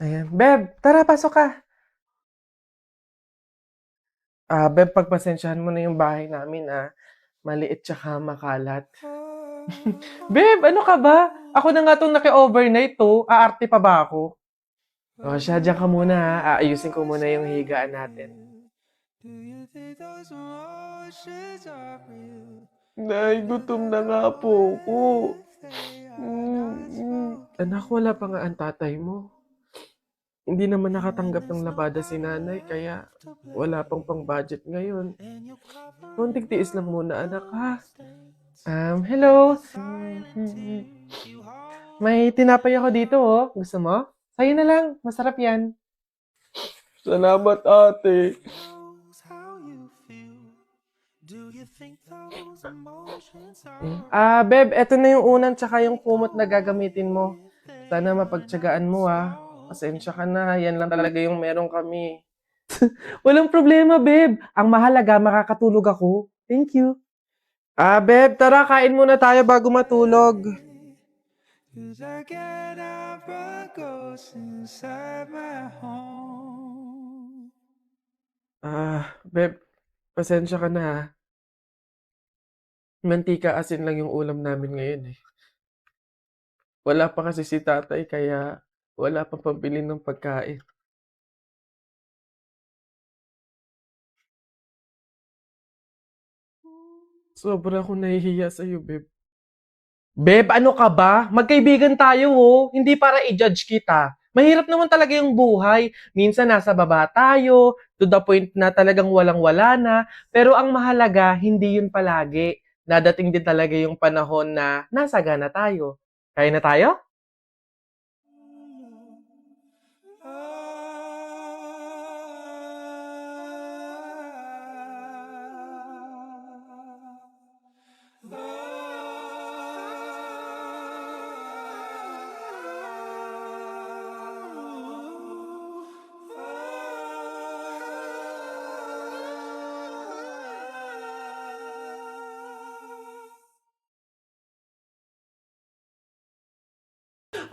Ayan. Beb, tara, pasok ka. Beb, pagpasensyahan mo na yung bahay namin, ah. Maliit tsaka makalat. Beb, ano ka ba? Ako na nga itong naki-overnight to. Aarte pa ba ako? O siya, diyan ka muna ha. Aayusin ko muna yung higaan natin. Nay, gutom na nga po ako. Anak, wala pa nga ang tatay mo. Hindi naman nakatanggap ng labada si nanay, kaya wala pang pang-budget ngayon. Konting tiis lang muna, anak, ha? Hello? May tinapay ako dito, oh. Gusto mo? Sa'yo na lang. Masarap yan. Salamat, ate. Beb, eto na yung unang tsaka yung kumot na gagamitin mo. Sana mapagtyagaan mo, ah. Pasensya ka na. Yan lang talaga yung meron kami. Walang problema, Beb. Ang mahalaga, makakatulog ako. Thank you. Beb, tara, kain muna tayo bago matulog. Beb, pasensya ka na, ha. Mantika asin lang yung ulam namin ngayon, eh. Wala pa kasi si tatay, kaya wala pang pambili ng pagkain. Sobra akong nahihiya sa'yo, Beb. Beb, ano ka ba? Magkaibigan tayo, oh. Hindi para i-judge kita. Mahirap naman talaga yung buhay. Minsan nasa baba tayo, to the point na talagang walang-wala na. Pero ang mahalaga, hindi yun palagi. Dadating din talaga yung panahon na nasagana tayo. Kaya na tayo?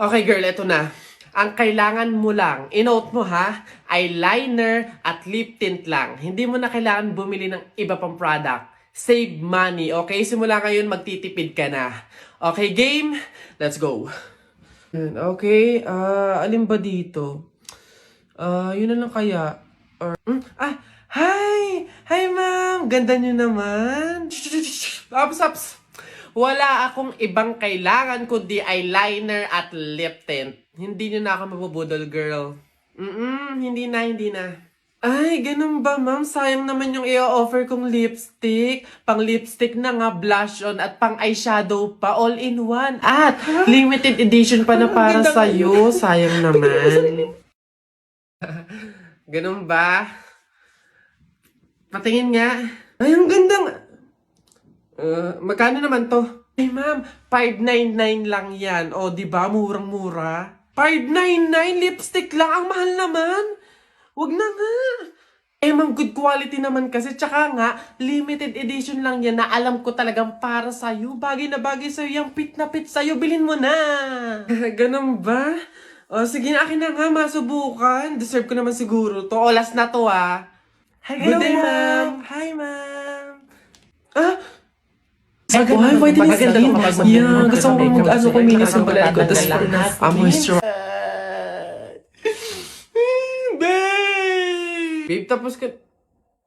Okay, girl, eto na. Ang kailangan mo lang, inote mo ha, eyeliner at lip tint lang. Hindi mo na kailangan bumili ng iba pang product. Save money, okay? Simula ngayon, magtitipid ka na. Okay, game? Let's go. Okay, alin ba dito? Yun na lang kaya. Hi! Hi, ma'am! Ganda nyo naman. Ups. Wala akong ibang kailangan kundi eyeliner at lip tint. Hindi nyo na ako mabubudol, girl. Hindi na. Ay, ganun ba, ma'am? Sayang naman yung i-offer kong lipstick. Pang lipstick na nga, blush on, at pang eyeshadow pa, all in one. At limited edition pa na para sa'yo. Sayang naman. Ganun ba? Patingin nga. Ay, ang ganda nga. Magkano naman to? Ay, ma'am, 599 lang yan. O, di ba? Murang-mura. 599 lipstick lang. Ang mahal naman. Wag na nga. Ma'am, good quality naman kasi. Tsaka nga, limited edition lang yan na alam ko talagang para sa'yo. Bagay na bagay sa'yo. Yung fit na fit sa'yo. Bilhin mo na. Ganun ba? O, sige na, akin na nga. Masubukan. Deserve ko naman siguro to. O, last na to, ah. Hi, good day, ma'am. Hi, ma'am. Why? Vitamin C? Yeah, gusto ko mag-ano ko minis yung balat ko. Tapos moisturize. Babe, tapos ka...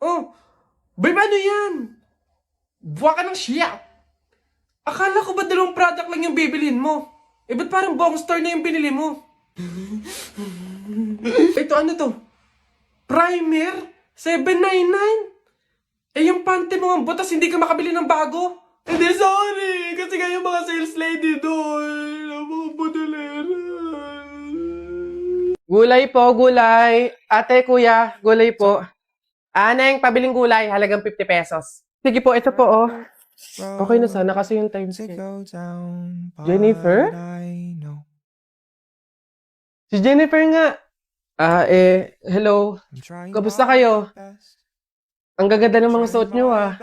Oh! Babe, ano yan? Buwa ka ng siya! Akala ko ba dalawang product lang yung bibilin mo? Ba't parang buong store na yung binili mo? Ito, ano to? Primer? 799? Yung panty mo ang butas, hindi ka makabili ng bago? Hindi, sorry! Kasi nga yung mga sales lady doon, ang mga budalera. Gulay po, gulay. Ate, kuya, gulay po. Neng, pabiling gulay, halagang 50 pesos. Sige po, ito po, oh. Okay na sana kasi yung time check. Jennifer? Si Jennifer nga. Hello. Kamusta kayo? Ang gaganda ng mga suot nyo, ah.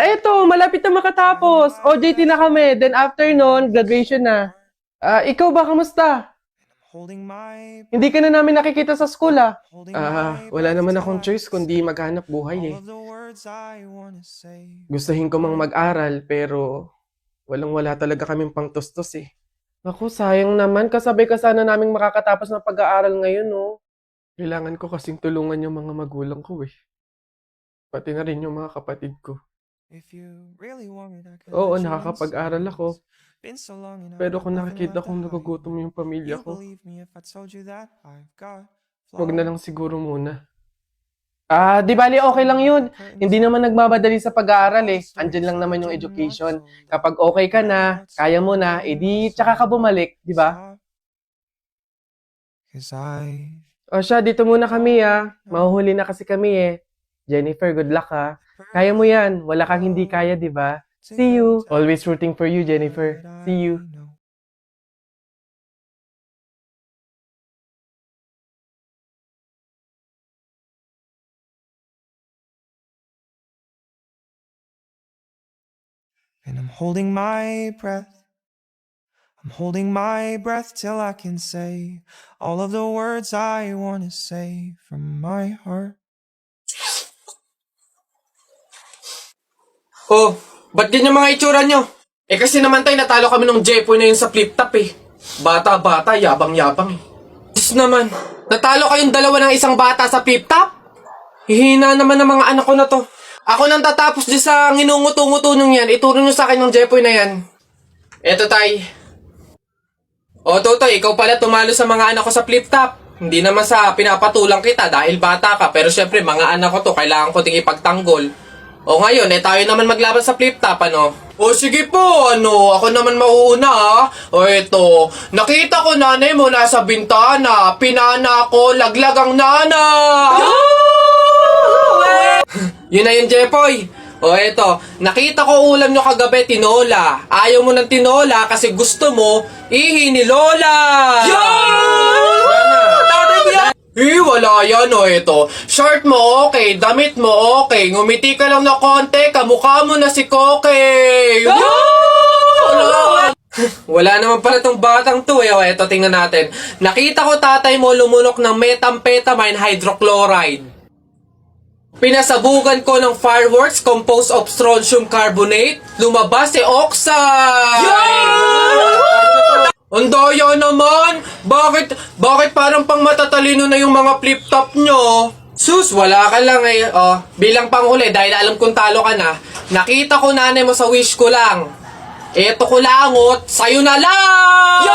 Eto, malapit na makatapos. OJT na kami. Then after nun, graduation na. Ikaw ba, kamusta? Hindi ka na namin nakikita sa school ah. Wala naman akong choice kundi maghanap buhay eh. Gustuhin ko mang mag-aral pero walang-wala talaga kaming pangtustos eh. Naku, sayang naman. Kasabay ka sana naming makakatapos ng pag-aaral ngayon, no? Kailangan ko kasing tulungan yung mga magulang ko eh. Pati na rin yung mga kapatid ko. Oo, nakakapag-aral ako. Pero kung nakikita kong nagugutom yung pamilya ko, wag na lang siguro muna. Di bali okay lang yun. Hindi naman nagmamadali sa pag-aaral eh. Andyan lang naman yung education. Kapag okay ka na, kaya mo na, edi tsaka ka bumalik, di ba? O siya, dito muna kami ah. Mahuhuli na kasi kami eh. Jennifer, good luck ha. Kaya mo yan. Wala kang hindi kaya, di ba? See you. Always rooting for you, Jennifer. See you. And I'm holding my breath. I'm holding my breath till I can say all of the words I want to say from my heart. Oh, ba't ganyan mga itsura nyo? Eh kasi naman tayo natalo kami ng Jepoy na yun sa flip top eh. Bata-bata, yabang-yabang eh. Diyos naman, natalo kayong dalawa ng isang bata sa flip top? Hihina naman ng mga anak ko na to. Ako nang tatapos di sa nginunguto-nguto nyo yan, ituro nyo sa akin ng Jepoy na yan. Eto tay. O Totoy, ikaw pala tumalo sa mga anak ko sa flip top. Hindi naman sa pinapatulang kita dahil bata ka, pero syempre mga anak ko to, kailangan ko ting ipagtanggol. O ngayon, tayo naman maglaban sa flip top, ano? O sige po, ako naman mauuna ha. O eto, nakita ko nanay mo nasa bintana, pinana ko, laglag ang nana. Yun na yun, Jepoy. O eto, nakita ko ulam nyo kagabi, tinola. Ayaw mo ng tinola kasi gusto mo, ihi ni Lola. Wala yan o ito. Short mo okay, damit mo okay, ngumiti ka lang na konti, kamukha mo na si Koke. Wala naman pala tong batang to eh. O eto, tingnan natin. Nakita ko tatay mo lumunok ng methamphetamine hydrochloride. Pinasabugan ko ng fireworks composed of strontium carbonate. Lumabas si oxide! Ang daya naman! Bakit parang pang matatalino na yung mga flip-top nyo? Sus, wala ka lang eh. Bilang panghuli, dahil alam kong talo ka na, nakita ko nanay mo sa wish ko lang. Eto ko langot, sa'yo na lang!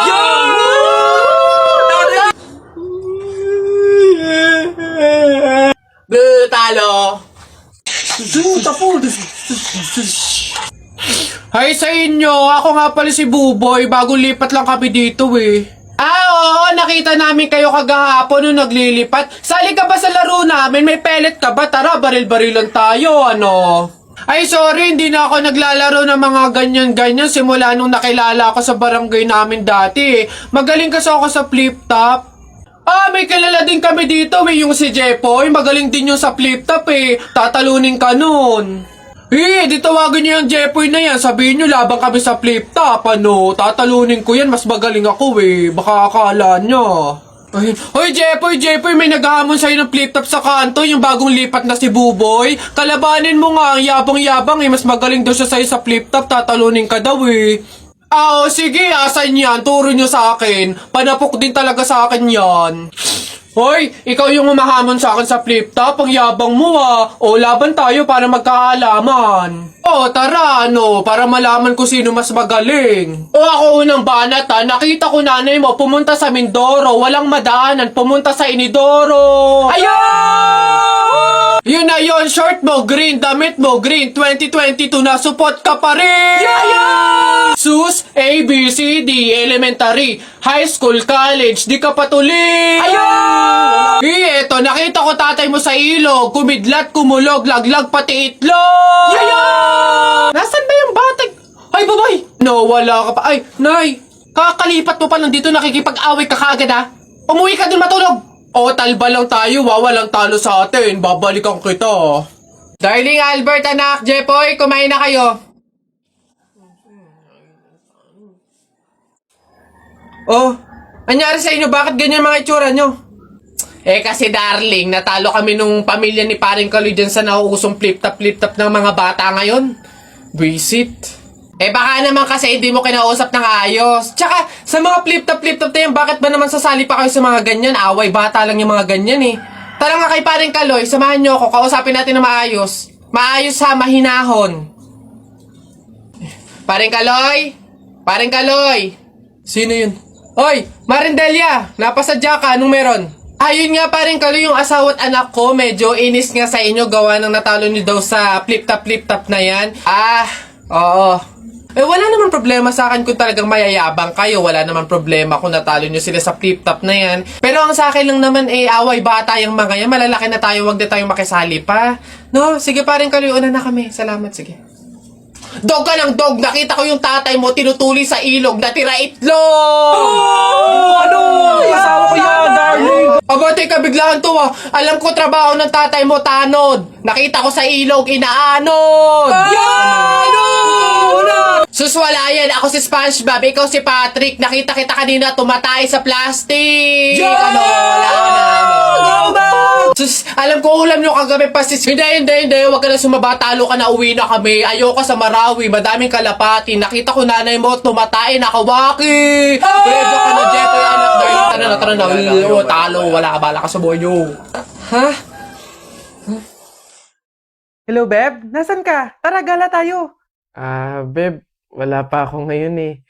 Talo! Hi sa inyo! Ako nga pala si Buboy. Bagong lipat lang kami dito eh. Oo, nakita namin kayo kagahapon nung naglilipat. Sali ka ba sa laro namin? May pellet ka ba? Tara, baril-barilan tayo, ano? Ay, sorry, hindi na ako naglalaro ng mga ganyan-ganyan simula nung nakilala ako sa barangay namin dati. Magaling kasi ako sa flip-top. May kilala din kami dito, yung si Jepoy. Magaling din yung sa flip-top eh. Tatalunin ka nun. Di tawagin niyo yung Jepoy na yan. Sabihin niyo, labang kami sa flip-top, ano? Tatalunin ko yan, mas magaling ako eh. Baka akala niyo. Hoy, Jepoy, may naghahamon sa'yo ng flip-top sa kanto, yung bagong lipat na si Buboy. Kalabanin mo nga, ang yabang-yabang eh. Mas magaling daw siya sa'yo sa flip-top, tatalunin ka daw eh. Sige, asan yan? Turo niyo sa akin. Panapok din talaga sa akin yan. Hoy, ikaw yung umahamon sa akin sa flip-top, ang yabang mo ah. Laban tayo para magkaalaman. Tara, para malaman ko sino mas magaling. Ako unang banat ha, nakita ko nanay mo pumunta sa Mindoro, walang madaanan, pumunta sa Inidoro. Ayaw! Yun na yun, short mo green, damit mo green, 2022 na support ka pa rin. Sus, A, B, C, D, elementary, high school, college, di ka patuloy. Eto, nakita ko tatay mo sa ilog, kumidlat, kumulog, laglag, pati itlog. Nasaan ba yung batag? Ay, babay! No, wala ka pa. Ay, nay, kakalipat mo pa lang dito, nakikipag-away ka kaagad ha. Umuwi ka din matulog. Talba lang tayo, walang talo sa atin. Babalikan kita. Darling Albert, anak, Jepoy, kumain na kayo. Anyari sa inyo, bakit ganyan mga itsura nyo? Eh kasi darling, natalo kami nung pamilya ni paring Kaloy dyan sa nauusong flip-top ng mga bata ngayon. Visit. Eh baka naman kasi hindi mo kinausap ng ayos. Tsaka sa mga flip-top na yan, bakit ba naman sasali pa kayo sa mga ganyan? Away bata lang yung mga ganyan eh. Tara nga kay paring Kaloy, samahan nyo ako, kausapin natin na maayos. Maayos ha, mahinahon. Paring Kaloy? Paring Kaloy? Sino yun? Hoy, Marindelia, napasadya ka, anong meron? Ayun nga paring Kaloy, yung asawa at anak ko, medyo inis nga sa inyo, gawa ng natalo nyo daw sa flip-top na yan. Oo. Eh wala naman problema sa akin kung talagang mayayabang kayo, wala naman problema kung natalo nyo sila sa flip-top na yan. Pero ang sa akin lang naman away bata yung mga yan, malalaki na tayo, wag na tayong makisali pa. No, sige paring Kaloy, una na kami, salamat, sige. Dog ka ng dog! Nakita ko yung tatay mo tinutuli sa ilog na tira itlog! Ano? Asawa ko yan, darling! Aba, teka, biglaan to ah. Alam ko trabaho ng tatay mo, tanod. Nakita ko sa ilog, inaanod! Sus, wala yan. Ako si SpongeBob, ikaw si Patrick. Nakita kita kanina tumatay sa plastic! Ano? Wala na. Sus, alam ko ulam nyo kagabi pasis. Hindi. Huwag ka na sumaba. Talo ka na, uwi na kami. Ayoko sa Marawi. Madaming kalapati. Nakita ko nanay mo tumatay. Nakawaki. Pwede ka na, Jeff. Anak, tara na. Talo. Wala ka, bala ka sa buhay nyo. Ha? Hello, Beb? Nasaan ka? Tara, gala tayo. Beb. Wala pa ako ngayon eh.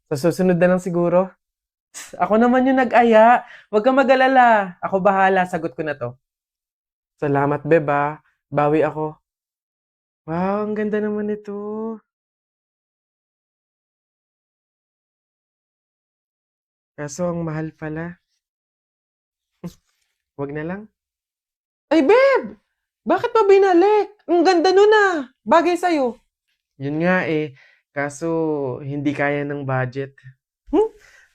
Sa susunod na lang siguro. Ako naman yung nag-aya. Huwag kang mag-alala. Ako bahala. Sagot ko na to. Salamat, Beb ah. Bawi ako. Wow, ang ganda naman ito. Kaso ang mahal pala. Wag na lang. Ay, Beb! Bakit ba binalik? Ang ganda nun ah. Bagay sa'yo. Yun nga eh. Kaso hindi kaya ng budget.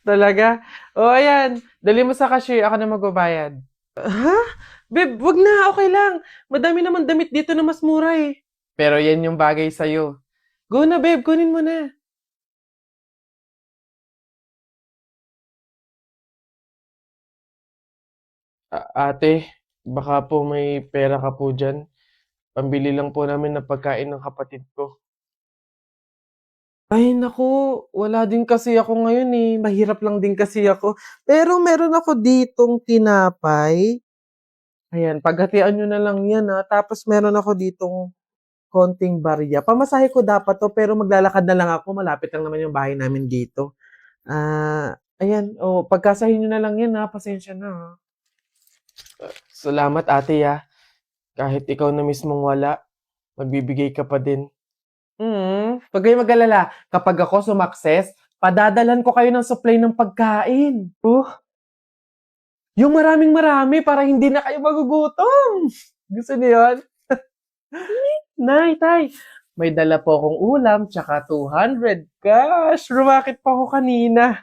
Talaga? O, ayan. Dali mo sa cashier. Ako na magbabayad. Ha? Beb, wag na. Okay lang. Madami naman damit dito na mas mura eh. Pero yan yung bagay sa'yo. Go na, Beb. Kunin mo na. Ate, baka po may pera ka po dyan. Pambili lang po namin ng pagkain ng kapatid ko. Ay, naku. Wala din kasi ako ngayon eh. Mahirap lang din kasi ako. Pero meron ako ditong tinapay. Ayan, paghatian nyo na lang yan ha. Tapos meron ako ditong konting barya. Pamasahe ko dapat to, pero maglalakad na lang ako. Malapit lang naman yung bahay namin dito. Ayan, pagkasahin nyo na lang yan ha. Pasensya na ha. Salamat ate ah. Kahit ikaw na mismong wala, magbibigay ka pa din. Huwag kayong mag-alala. Kapag ako sumakses, padadalan ko kayo ng supply ng pagkain. Yung maraming-marami para hindi na kayo magugutom. Gusto niyo yun? Nay, tay, may dala po akong ulam, tsaka 200. Gosh, rumakit pa ako kanina.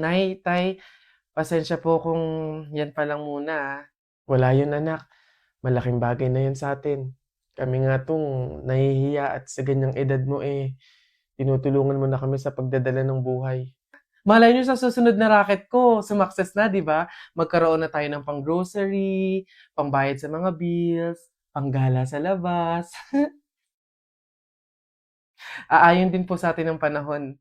Nay, tay, pasensya po kung yan pa lang muna ah. Wala yun anak. Malaking bagay na yun sa atin. Kami nga tong nahihiya at sa ganyang edad mo tinutulungan mo na kami sa pagdadala ng buhay. Malay nyo sa susunod na racket ko, sumakses na, di ba? Magkaroon na tayo ng pang-grocery, pangbayad sa mga bills, panggala sa labas. Aayon din po sa atin ng panahon.